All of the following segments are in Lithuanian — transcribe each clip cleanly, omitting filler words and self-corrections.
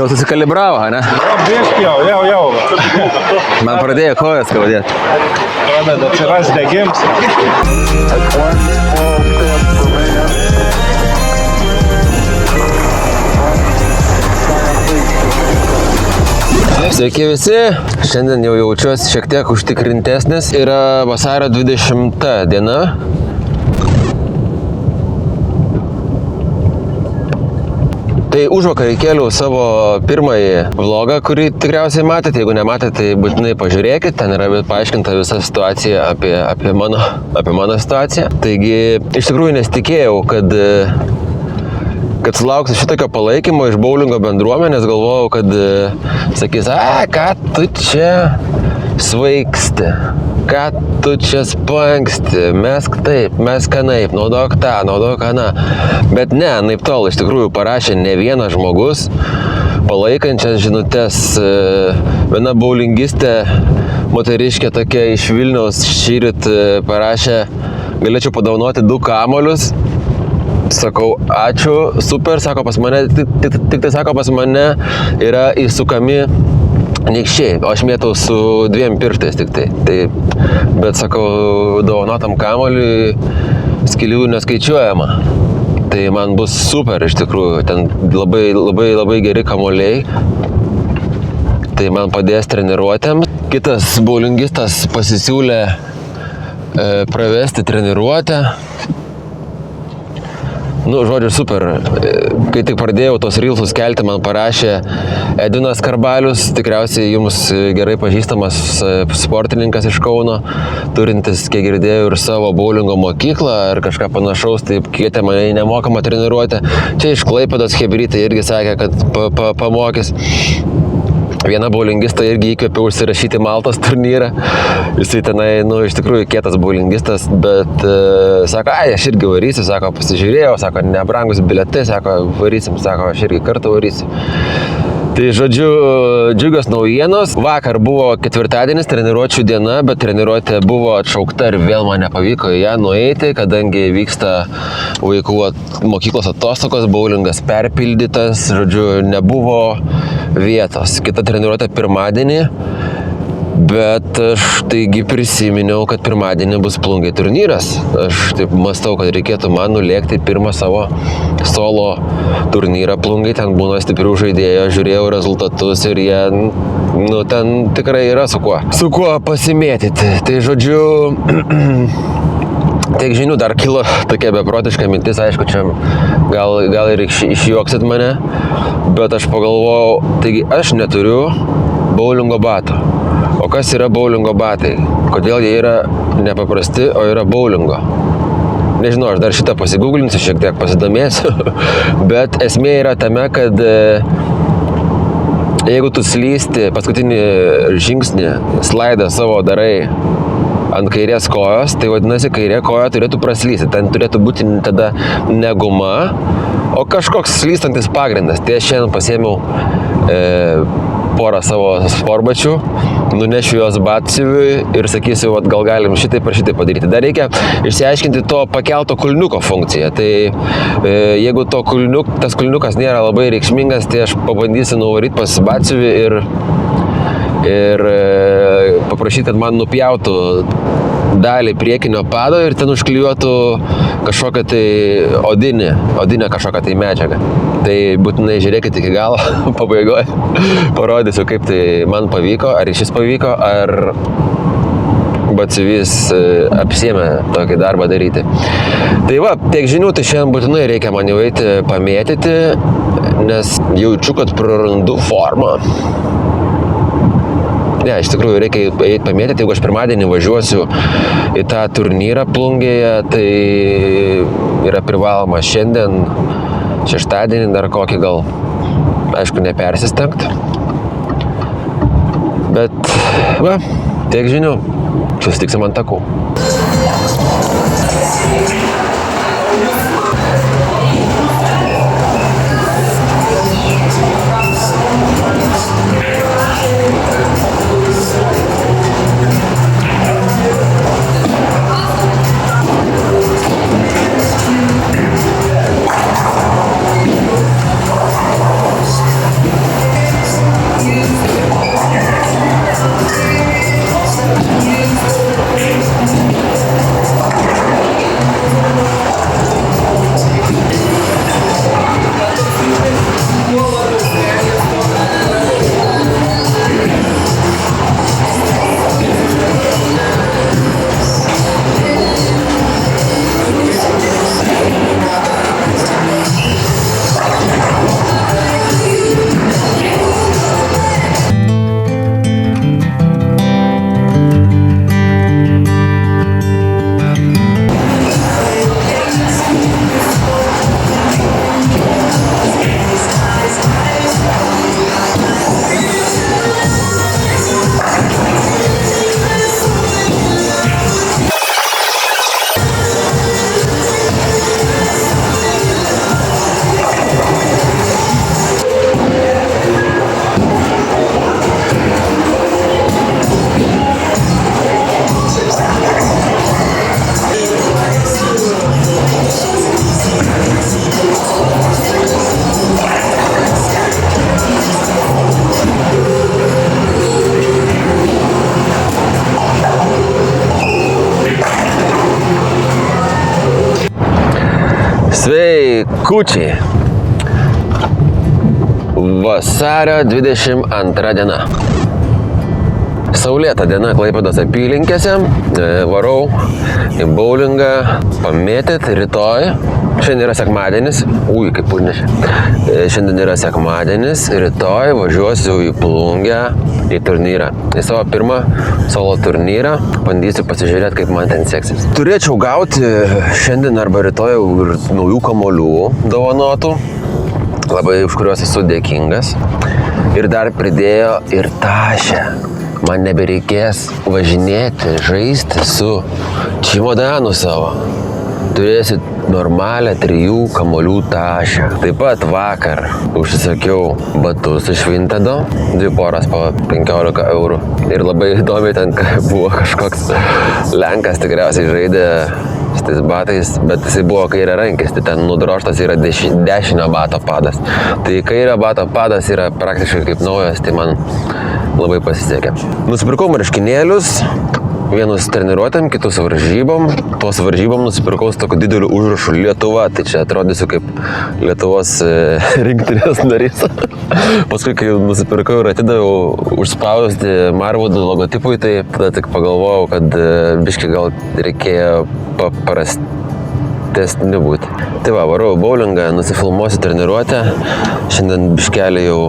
Jau susikalibravo, ne? Biški jau. Man pradėjo kojas skaudėti. Pradeda atsiras degims. Sveiki visi, šiandien jau jaučiuosi šiek tiek užtikrintesnis. Yra vasario 20 diena. Tai užvakar įkėliau savo pirmąjį vlogą, kurį tikriausiai matėte. Jeigu nematėte, tai būtinai pažiūrėkit. Ten yra paaiškinta visa situacija apie mano situaciją. Taigi, iš tikrųjų nesitikėjau, kad sulauksiu šitokio palaikymo iš boulingo bendruomenės. Galvojau, kad sakys, ką tu čia svaigsti, ką tu čia spanksti, mesk taip, mesk anaip, naudok tą, naudok aną. Bet ne, naip tol, iš tikrųjų parašė ne vienas žmogus palaikančias žinutes. Viena boulingistė, moteriškė tokia iš Vilniaus šįryt parašė, galėčiau padovanoti 2 kamuolius. Sakau, ačiū, super, sako pas mane, tik tai sako pas mane yra įsukami nykščiai, o aš mėtau su 2 pirštais tik tai. Bet sakau, dovanotam kamuoliui skylių neskaičiuojama. Tai man bus super iš tikrųjų, ten labai geri kamuoliai. Tai man padės treniruotėm. Kitas boulingistas pasisiūlė pravesti treniruotę. Žodžiu, super. Kai tik pradėjau tos reelsus kelti, man parašė Edvinas Karbalius, tikriausiai jums gerai pažįstamas sportininkas iš Kauno, turintis, kiek girdėjau, ir savo boulingo mokyklą ar kažką panašaus, taip kvietė mane į nemokamą treniruotę. Čia iš Klaipėdos chebrytai irgi sakė, kad pamokys. Viena boulingista irgi įkvėpė užsirašyti Maltos turnyrą. Jisai tenai, iš tikrųjų kietas boulingistas, bet sako, aš irgi varysiu, sako, pasižiūrėjau, sako, nebrangus biletai, sako, varysim, sako, aš irgi kartą varysiu. Tai žodžiu, džiugios naujienos. Vakar buvo ketvirtadienis, treniruočių diena, bet treniruotė buvo atšaukta ir vėl man nepavyko į ją nueiti, kadangi vyksta vaikų mokyklos atostogos, boulingas perpildytas, žodžiu, nebuvo vietos. Kita treniruotė pirmadienį, bet aš taigi prisiminiau, kad pirmadienį bus Plungėj turnyras. Aš taip mąstau, kad reikėtų man nulėkti pirmą savo solo turnyrą Plungėj, ten būna stiprių žaidėjų, žiūrėjau rezultatus ir jie, ten tikrai yra su kuo pasimėtyti. Tai žodžiu, tiek žinių, dar kilo tokia beprotiška mintis, aišku, čia gal ir išjuoksit mane, bet aš pagalvojau, taigi aš neturiu boulingo batų. O kas yra boulingo batai? Kodėl jie yra nepaprasti, o yra boulingo? Nežinau, aš dar šitą pasigūglinsiu, šiek tiek pasidomėsiu, bet esmė yra tame, kad jeigu tu slysti paskutinį žingsnį, slaidą savo darai ant kairės kojos, tai vadinasi, kairė koja turėtų praslysti. Ten turėtų būti tada ne guma, o kažkoks slystantis pagrindas. Tai aš šiandien pasiėmiau porą savo sportbačių, nunešiu juos batsiuviui ir sakysiu, gal galim šitaip ar šitaip padaryti. Dar reikia išsiaiškinti to pakelto kulniuko funkciją. Tai jeigu tas kulniukas nėra labai reikšmingas, tai aš pabandysiu nuvaryti pas batsiuvį ir paprašyti, kad man nupjautų dalį priekinio pado ir ten užklijuotų kažkokią tai odinę kažkokią tai medžiagą. Tai būtinai žiūrėkit iki galo, pabaigoje parodysiu, kaip tai man pavyko, ar šis pavyko, ar batsiuvys apsiėmė tokį darbą daryti. Tai va, tiek žinių, tai šiandien būtinai reikia man jau eiti pamėtyti, nes jaučiu, kad prarandu formą. Ne, iš tikrųjų reikia eiti pamėtyti, jeigu aš pirmadienį važiuosiu į tą turnyrą Plungėje, tai yra privaloma šiandien, šeštadienį dar kokį gal, aišku, nepersistengt. Bet, va, tiek žinių, susitiksim ant takų. Vaikučiai. Vasario 22 diena. Saulėta diena Klaipėdos apylinkėse. Varau į boulingą pamėtyti rytoj. Šiandien yra sekmadienis. Kaip užnešė. Šiandien yra sekmadienis. Rytoj važiuosiu į Plungę į turnyrą. Į savo pirmą solo turnyrą. Bandysiu pasižiūrėti, kaip man ten seksis. Turėčiau gauti šiandien arba rytoj ir naujų kamuolių dovanotų. Labai už kuriuos esu dėkingas. Ir dar pridėjo ir tašę. Man nebereikės važinėti, žaisti su čemodanu savo. Turėsit normalią 3 kamuolių tašę. Taip pat vakar užsisakiau batus iš Vintedo, 2 poras po 15 eurų. Ir labai įdomiai ten buvo kažkoks lenkas tikriausiai žaidė su tais batais, bet jisai buvo kairė rankis, tai ten nudroštas yra dešinio bato padas. Tai kairė bato padas yra praktiškai kaip naujas, tai man labai pasisekė. Nusipirkau marškinėlius, vienus treniruotėm, kitus varžybom. Tuos varžybom nusipirkau su tokiu dideliu užrašu Lietuva, tai čia atrodysiu kaip Lietuvos rinktinės narys. Paskui, kai nusipirkau ir atidaviau užspausti Marwoodų logotipui, tai tada tik pagalvojau, kad biški gal reikėjo paprastesni būti. Tai va, varau į boulingą, nusifilmuosiu treniruotę. Šiandien biškelį jau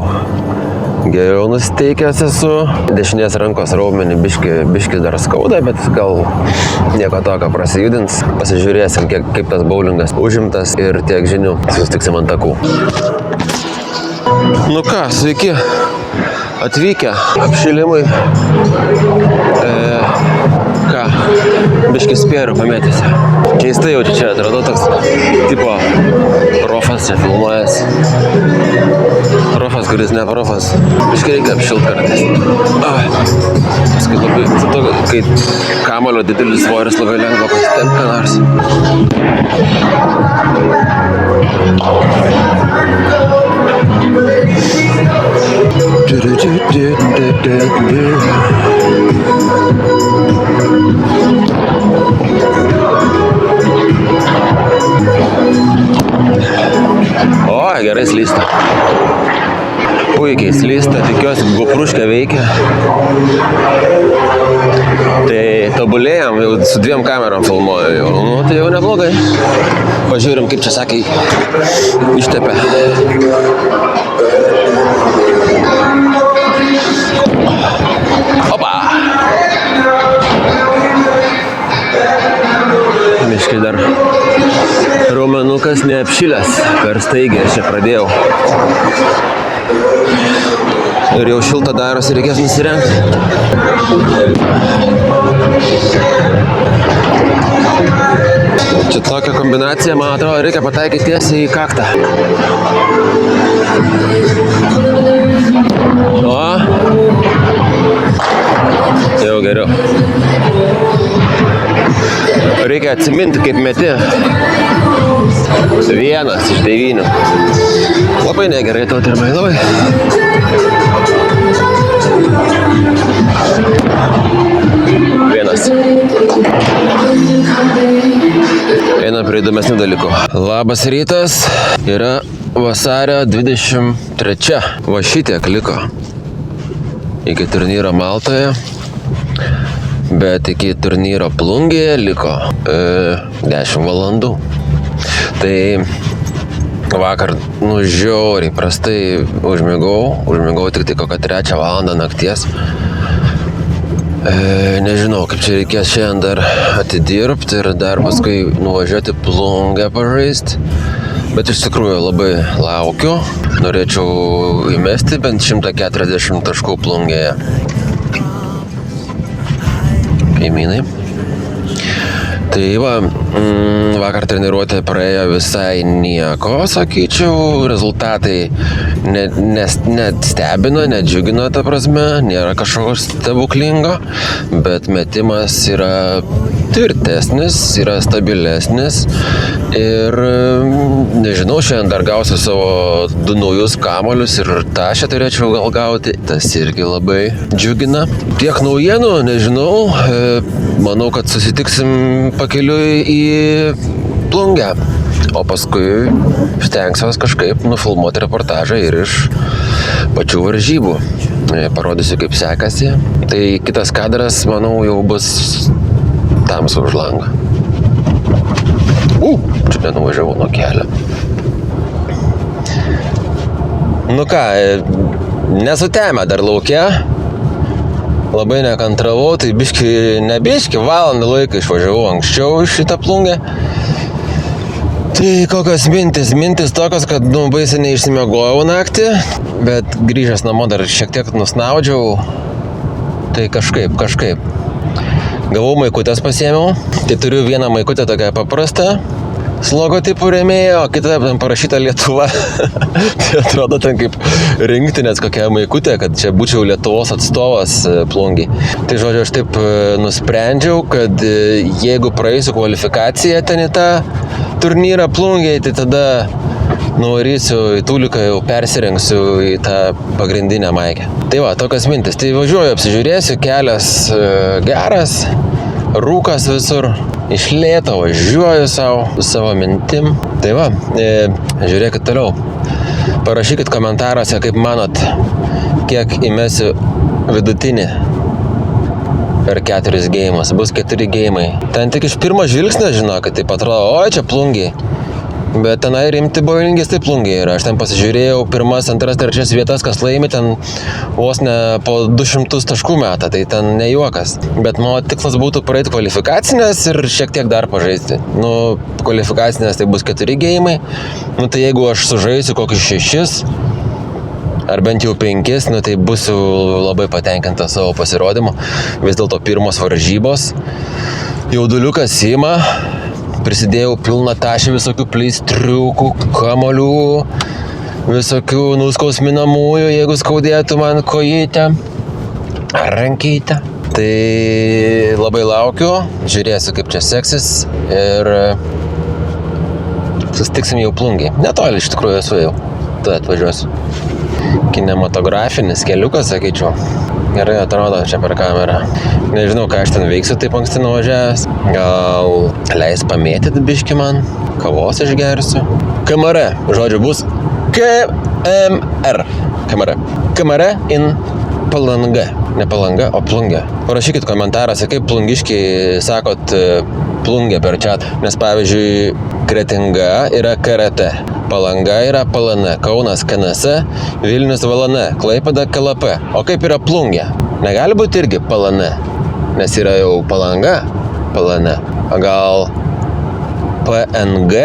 geriau nusteikęs esu. Dešinės rankos raumenį biški dar skauda, bet gal nieko tokio prasijudins. Pasižiūrėsim, kaip tas boulingas užimtas ir tiek žinių. Susitiksim ant takų. Nu ką, sveiki. Atvykę apšilimui. Biški spėriu pamėtysi. Keistai jau čia atradau toks tipo profas čia filmuojas. Profas, kuris ne profas. Biški reikia apšilt kartais. Paskui labai, kai kamuolio didelis svoris, labai lengva pasitempti ką nors. O, gerai slysta. Puikiai slysta, tikiuosi, GoPruškė veikia. Tai tobulėjam, jau su 2 kamerom filmuoju. Nu, tai jau neblogai. Pažiūrim, kaip čia sakai, ištepė. Opa! Miškai dar raumenukas neapšilęs, per staigiai aš čia pradėjau. Ir jau šilta darosi, reikės nusirengti. Čia tokia kombinacija, man atrodo, reikia pataikyti tiesiai į kaktą. O, jau geriau. Reikia atsiminti, kaip meti. 1 iš 9. Labai negerai tau termailai. Vienas. Einam prie įdomesnių dalykų. Labas rytas. Yra vasario 23. Va šitiek liko iki turnyro Maltoje. Bet iki turnyro Plungėje liko 10 valandų. Tai vakar, žiauriai prastai užmigau tik tai kokią 3 valandą nakties. Nežinau, kaip čia reikės šiandien dar atidirbti ir dar paskui nuvažiuoti Plungę pažaisti. Bet iš tikrųjų labai laukiu. Norėčiau įmesti bent 140 taškų Plungėje. Kaimynai. Tai va, vakar treniruotė praėjo visai nieko, sakyčiau, rezultatai net stebino, nedžiugino, ta prasme, nėra kažkokio stebuklingo, bet metimas yra tvirtesnis, yra stabilesnis ir nežinau, šiandien dar gausiu savo 2 naujus kamuolius ir tašę turėčiau gal gauti, tas irgi labai džiugina. Tiek naujienų, nežinau, manau, kad susitiksim pakeliui į Plungę. O paskui stengsiuos kažkaip nufilmuoti reportažą ir iš pačių varžybų. Parodysiu, kaip sekasi. Tai kitas kadras, manau, jau bus tamsu už langą. Čia nenuvažiavau nuo kelio. Nu ką, nesutemę dar lauke. Labai nekantravau, tai biški valandą laiką išvažiavau anksčiau iš šitą plungę. Tai kokios mintis tokios, kad baisiai neišsimiegojau naktį, bet grįžęs namo dar šiek tiek nusnaudžiau, tai kažkaip. Gavau maikutės pasiėmiau, tai turiu vieną maikutę tokią paprastą, su logotipu rėmėjo, o kitą ten parašyta Lietuva. Tai atrodo ten kaip rinktinės kokia maikutė, kad čia būčiau Lietuvos atstovas plungiai. Tai žodžiu, aš taip nusprendžiau, kad jeigu praeisiu kvalifikaciją ten į tą turnyrą plungiai, tai tada nuvarysiu į Tuliką, jau persirengsiu į tą pagrindinę maikę. Tai va, tokios mintis. Tai važiuoju, apsižiūrėsiu, kelias geras, rūkas visur. Iš lėto važiuoju savo mintim. Tai va, žiūrėkit toliau. Parašykit komentaruose, kaip manot, kiek įmesiu vidutinį per 4 geimus. Bus 4 geimai. Ten tik iš pirmo žvilgsnio, žinokit, taip atrodo, oi čia plungiai. Bet tenai rimti bowlingis tai plungiai yra. Aš ten pasižiūrėjau pirmas, antras, trečias vietas, kas laimi, ten vos ne po 200 taškų metą, tai ten ne juokas. Bet mano tikslas būtų praeiti kvalifikacinės ir šiek tiek dar pažaisti. Kvalifikacinės tai bus 4 geimai. Tai jeigu aš sužaisiu kokius 6, ar bent jau 5, tai būsiu labai patenkintas savo pasirodymu. Vis dėlto pirmos varžybos. Jauduliukas ima. Prisidėjau pilną tašį visokių pleistriukų, kamolių, visokių nuskausminamųjų, jeigu skaudėtų man kojytę ar rankytę. Tai labai laukiu, žiūrėsiu, kaip čia seksis ir susitiksim jau plungiai. Netoli iš tikrųjų esu jau, tu atvažiuosiu. Kinematografinis keliukas, sakyčiau. Gerai atrodo čia per kamerą. Nežinau, ką aš ten veiksiu taip anksti nuvažiavęs. Gal leis pamėtyti biškį man, kavos išgersiu. KMR, žodžiu, bus KMR. KMR in Palanga. Ne Palanga, o Plungė. Parašykit komentaruose, kaip plungiškiai sakot Plungė per chatą. Nes pavyzdžiui, Kretinga yra KRT. Palanga yra PLN, Kaunas KNS, Vilnius VLN, Klaipėda KLP. O kaip yra Plungė? Negali būti irgi PLN, nes yra jau Palanga PLN. O gal PNG?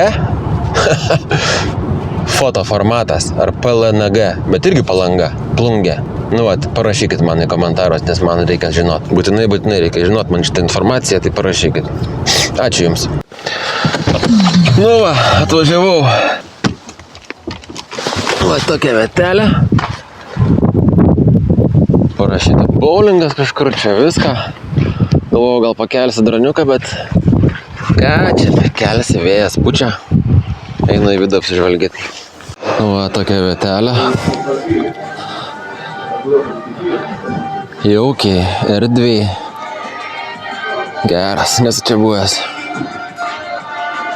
Fotoformatas ar PLNG, bet irgi Palanga, Plungė. Parašykit man į komentarus, nes man reikia žinot. Būtinai reikia žinot man šitą informaciją, tai parašykit. Ačiū Jums. Atvažiavau. Tokia vietelė. Parašyta bowlingas kažkur, čia viską. Galvojau, gal pakelsi droniuką, bet ką čia pakelsi, vėjas pučia. Einu į vidų apsižvalgyti. Tokia vietelė. Jaukiai, erdviai. Geras, nesu čia buvęs.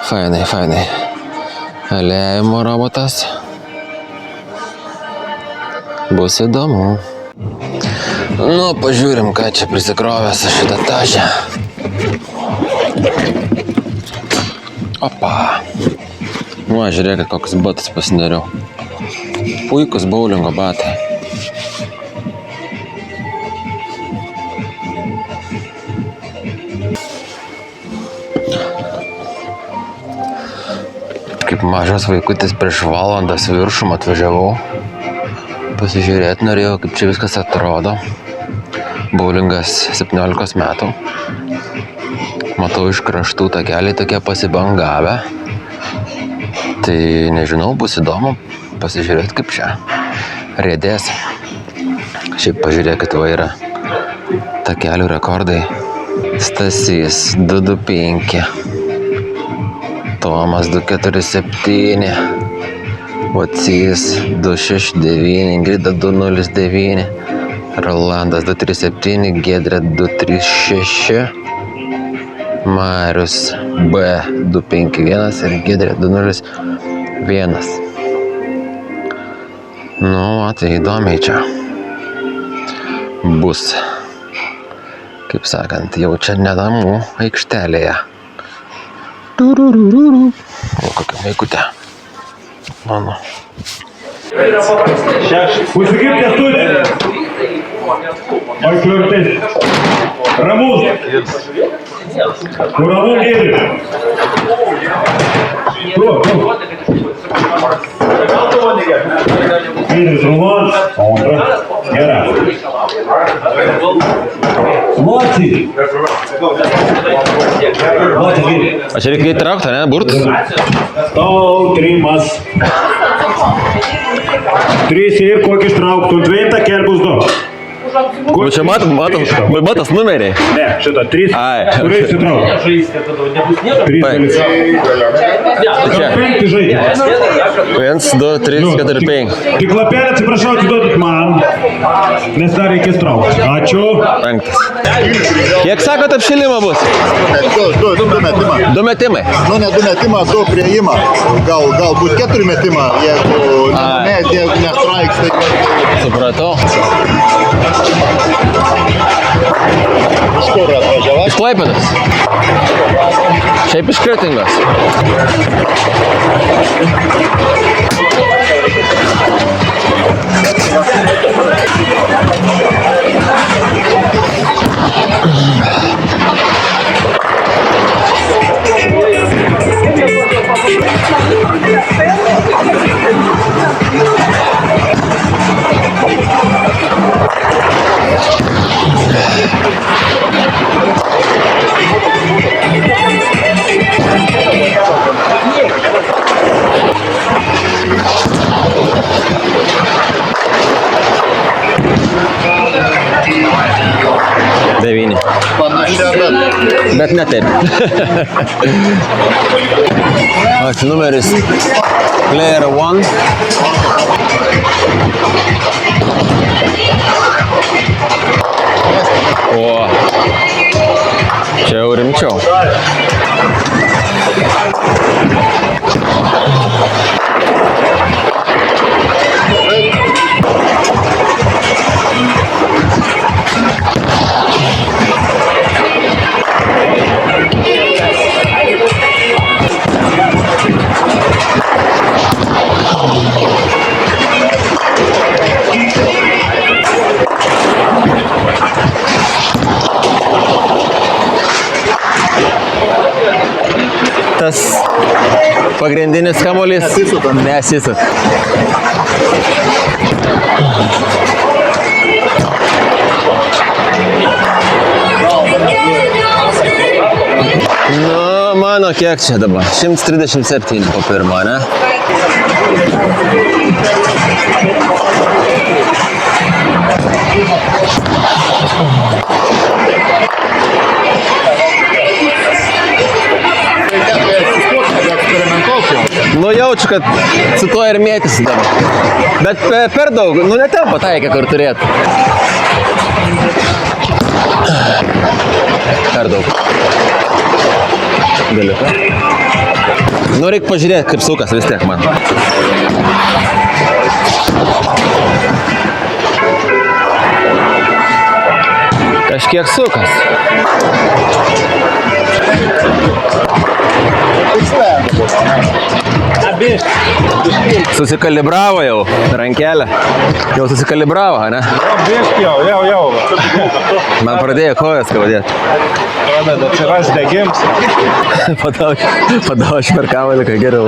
Fainai. Aliejimo robotas. Bus įdomu. Pažiūrim, ką čia prisikrovęs šitą tašę. Opa. Žiūrėkit, kokius batus pasidariau. Puikus bowlingo batai. Kaip mažas vaikutis prieš valandas viršum atvažiavau. Pasižiūrėti norėjau, kaip čia viskas atrodo. Bowlingas 17 metų. Matau iš kraštų takeliai tokie pasibangavę. Tai nežinau, bus įdomu pasižiūrėti kaip čia. Riedės. Šiaip pažiūrėkit, yra takelių rekordai. Stasys 225. Tomas 247. Vacys 269, Ingrida 209, Rolandas 237, Giedrė 236, Marius B251 ir Giedrė 201. Nu, tai įdomiai čia bus, kaip sakant, jau čia ne namų aikštelėje. O kokia maikutė. Mano. Užsikip kęstutį. Vaikliurtis. Ramūs. Ramūn Giedrė. Giedris Roman. Antra. Gera. Loci. A čia reikia įtraukti, ne? Burtus? Tau trimas. 3 ir kokį ištrauktų. 2 kelbus 2. O čia matas numeriai. Ne, šitą 3. Ai. Kurie įsitrauktų? 3 dalis. Čia. 5 žaidė. 1, 2, 3, 4, 5. Tik lapelį atsiprašau, atiduodit man, nes dar reikės traukti. Ačiū. 5. Kiek sakot apšilimą bus? 2 metimą. 2 metimai. Nu, ne 2 metimą, 2 prieimą. Galbūt 4 metimą, jeigu nestraiks, tai... Supratau. Iš kur atvažiavai? Iš Klaipėdos. Šiaip iš Kretingos. Devyni. Panašiai, Bet ne taip. Aš numeris Player 1. O, čia jau rimčiau. Tas pagrindinis kamuolys nesisuka. Nu, mano kiek čia dabar? 137 po pirmo, ne? Nu jaučiu, kad su tuo ir mėtysi dabar. Bet per daug, nu ne ten pataikė, kur turėtų. Per daug. Dalyka. Nu reik pažiūrėti, kaip sukas vis tiek man. Kažkiek sukas. Susikalibravo jau rankelę. Jau susikalibravo, ne? Biški jau. Man pradėjo kojas skaudėti. Pradeda atsiras degims. Padau aš per kamalį, kad geriau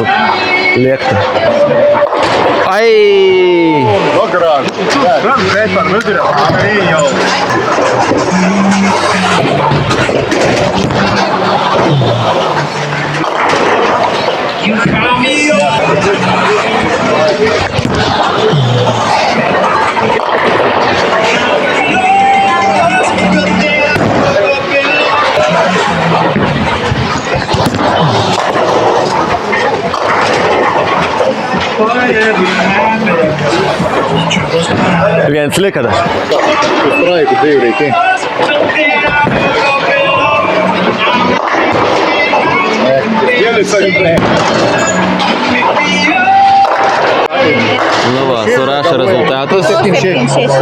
lėkti. Ai! Nu, gražu. Greit per vidurį, padarė jau. Viens liko dar. Straikų 2 reikia. Nu va, surašė rezultatus. 7-6.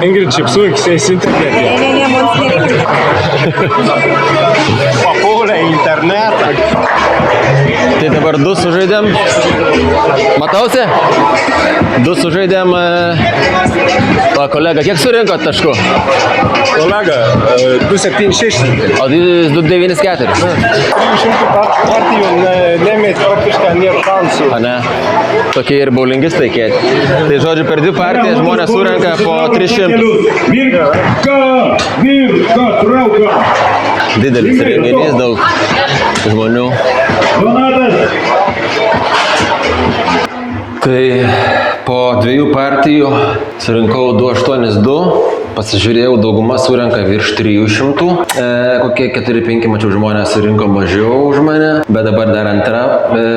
Ingrid, šipsuik, sėsi internete. Ne, mums nereikia. Papuolė į internetą. Tai dabar 2 sužaidėm. Matausi? 2 sužaidėm. Va, kolega, kiek surinkot taškų? Kolega, 276. O jūs 294. 300 partijų nemėt praktiškai nėra šansų. A ne? Tokie ir baulingistai kėti. Tai žodžiu, per 2 partijas žmonės surenka po 300. Virka, trauka. Didelis renginys, daug žmonių. Donatas. Tai po 2 partijų surinkau 282. Pasižiūrėjau, dauguma surenka virš 300. Kokie 4-5, mačiau, žmonės surinko mažiau už mane. Bet dabar dar antra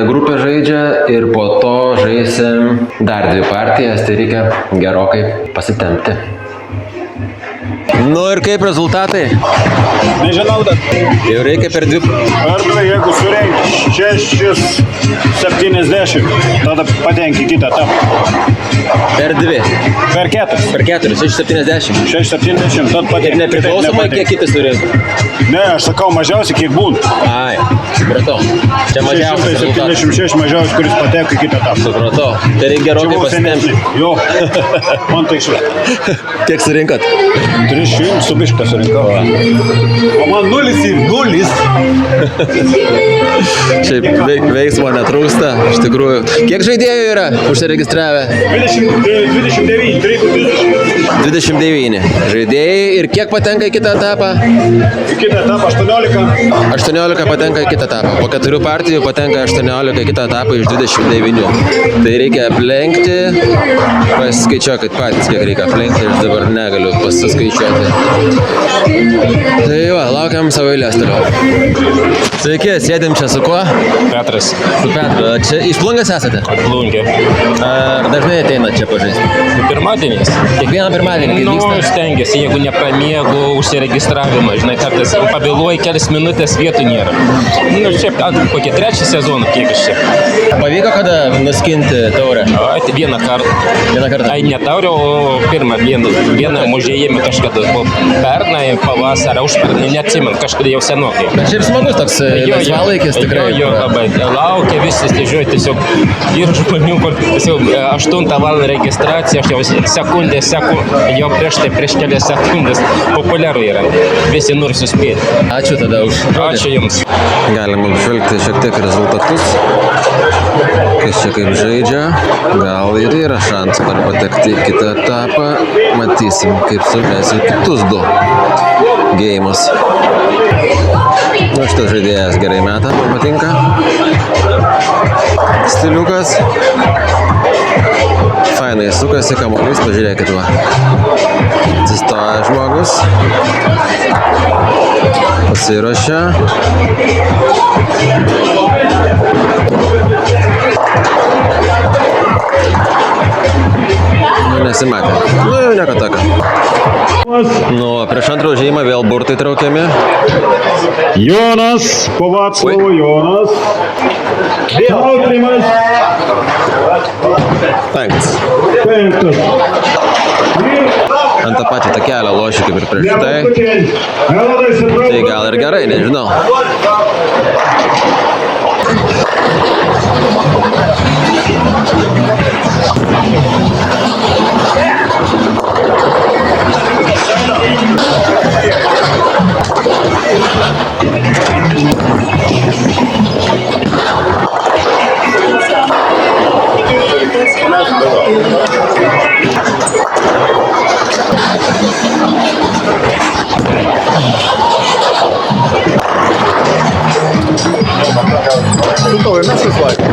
grupė žaidžia ir po to žaisim dar 2 partijas, tai reikia gerokai pasitempti. Nu ir kaip rezultatai? Nežinau, bet Jau reikia per 2. arba jeigu surenki 670, tada patenki kitą etapą. Per 2. Per 4. Per 4, 670. 670, tada Ir patenki. nepriklausomai, kiek kiti surinko. Ne, aš sakau mažiausiai, kiek būna. Ai, supratau. Čia mažiausias rezultatas. 676 mažiausiai, kuris pateko į kitą etapą. Supratau. Tai reikia gerokai pasitempti. Jo, man tai išvis. Kiek surinkot? 300 su bišką surinkau. O man 0 ir 0. Šiaip veiksmo netrūksta, iš tikrųjų. Kiek žaidėjų yra užsiregistravę? 29, 29 žaidėjai. Ir kiek patenka į kitą etapą? į kitą etapą 18. 18 patenka į kitą etapą. Po 4 partijų patenka 18 į kitą etapą iš 29. Tai reikia aplenkti. Paskaičiuokit patys, kiek reikia aplenkti. Aš dabar negaliu pasiskaičiuoti. Tai va, laukiam savo eilės toliau. Sveiki, sėdim čia su kuo? Petras, Su Petru. Čia iš Plungės esate? Plungė. Ar dažnai ateinat čia pažaisti? Pirmadieniais. Kiekvieną pirmadienį, kai Nu, vyksta? stengiasi, jeigu nepamiegu užsiregistravimą, žinai, kartais pavėluoji kelias minutės, vietų nėra. Nu, šiaip, kokį 3 sezoną, kiek iš čia. Pavyko kada nuskinti taurę? Ai, tai vieną kartą. Vieną kartą. Ai, ne taurę, o pirmą, vieną mužėjimą kažkada buvo pernai, pavasarą, užpernai, neatsimenu, kažkada jau senokai. Bet šiaip smagus toks laisvalaikis tikrai. Jo, labai. Laukia visi, tai žiūrėjau, tiesiog yra žmonių, kur tiesiog 8 val. Registracija, aš jau sekundė, jau prieš kelias sekundės populiaru yra. Visi nori suspėti. Ačiū tada už žodį. Ačiū Jums. Galim apžvelgti šiek tiek rezultatus. Kas čia kaip žaidžia. Gal ir yra šansų dar patekti į kitą etapą. Matysim, kaip sumėsim kitus 2 geimus. Nu, šitas žaidėjas gerai meta, man patinka. Stiliukas. Fainai sukasi kamuolys, pažiūrėkit va. Atsistoja žmogus. Pasiruošia. Nu, nesimatė. Nu, jau nieko tokio. Nu, prieš antrą užėjimą vėl burtai traukiami. Jonas, po Vaclovo Jonas. Autrimas. Thanks. 5. Ant tą pačią takelę loši kaip ir prieš tai. Tai gal ir gerai, nežinau.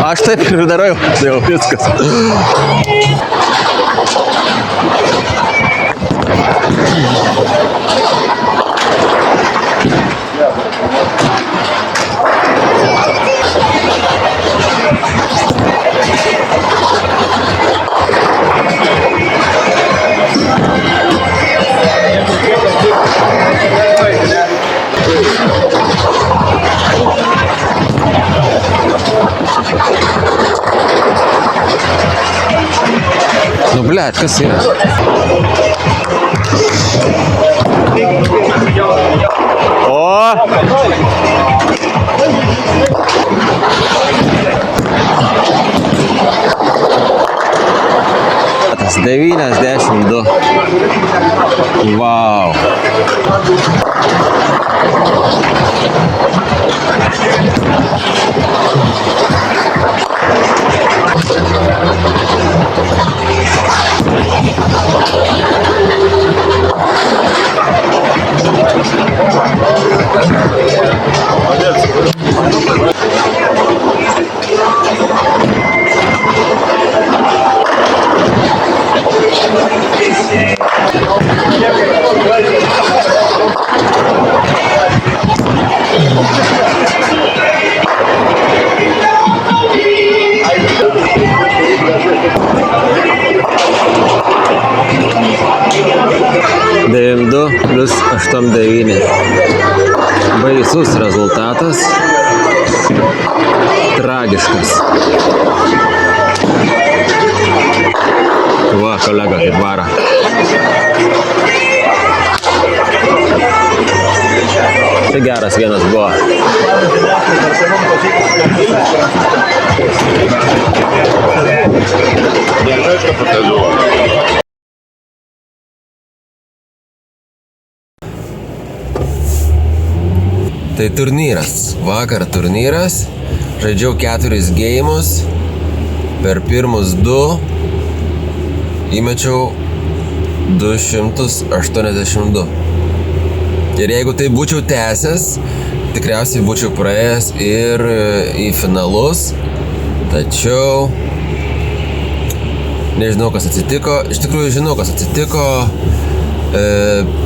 Aš taip ir darau, jau viskas. Nu, blet, kas yra? Tas 92. Vau. Du plus 8-9. Baisus rezultatas. Tragiškas. Va, kolega kaip varo. Tai geras vienas buvo. Tai turnyras. Vakar turnyras. Žaidžiau 4 geimus. Per pirmus 2 įmečiau 282. Ir jeigu tai būčiau tęsęs, tikriausiai būčiau praėjęs ir į finalus. Tačiau nežinau, kas atsitiko. Iš tikrųjų žinau, kas atsitiko.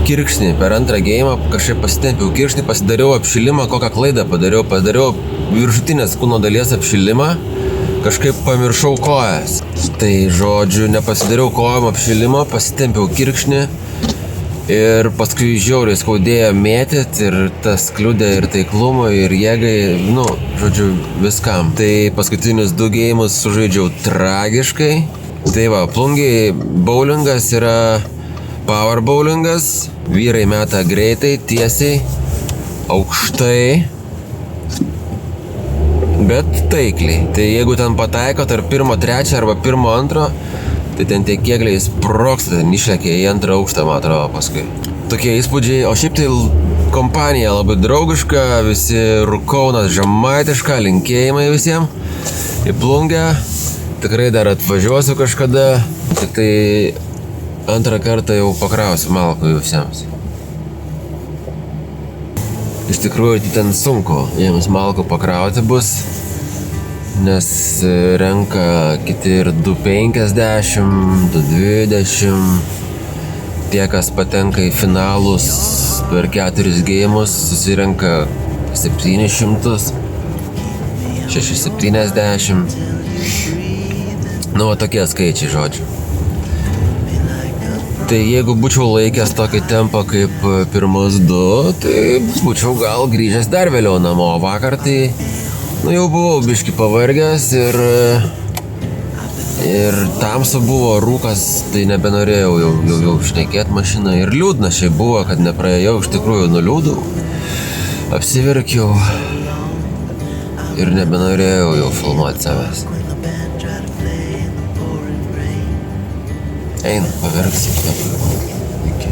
Kirkšnį per antrą geimą kažkaip pasitempiau kirkšnį, pasidariau apšilimą, kokią klaidą padariau viršutinės kūno dalies apšilimą, kažkaip pamiršau kojas. Tai žodžiu, nepasidariau kojom apšilimo, pasitempiau kirkšnį ir paskui žiauriai skaudėjo mėtyt ir tas kliudė ir taiklumui, ir jėgai, žodžiu, viskam. Tai paskutinius 2 geimus sužaidžiau tragiškai. Tai va, plungiai bowlingas yra power bowlingas, vyrai meta greitai, tiesiai, aukštai, bet taikliai. Tai jeigu ten pataiko tarp 1-3 arba 1-2, tai ten tie kėgliai sprogsta, ten išlekia į 2 aukštą, man atrodo, paskui. Tokie įspūdžiai, o šiaip tai kompanija labai draugiška, visi Rukaunas žemaitiška, linkėjimai visiems į Plungę. Tikrai dar atvažiuosiu kažkada, tik tai antrą kartą jau pakrausiu malkų visiems. Iš tikrųjų, ten sunku jiems malkų pakrauti bus, nes renka kiti ir 2,50, 2,20. Tie, kas patenka į finalus per 4 geimus, susirenka 700, 670. Tokie skaičiai, žodžiu. Tai jeigu būčiau laikęs tokį tempą kaip pirmus 2, tai būčiau gal grįžęs dar vėliau namo. Vakar tai jau buvau biškį pavargęs ir tamsu buvo, rūkas, tai nebenorėjau jau šnekėt mašiną. Ir liūdna šiaip buvo, kad nepraėjau, iš tikrųjų nuliūdau. Apsiverkiau ir nebenorėjau jau filmuoti savęs. Einu, paverksiu. Iki.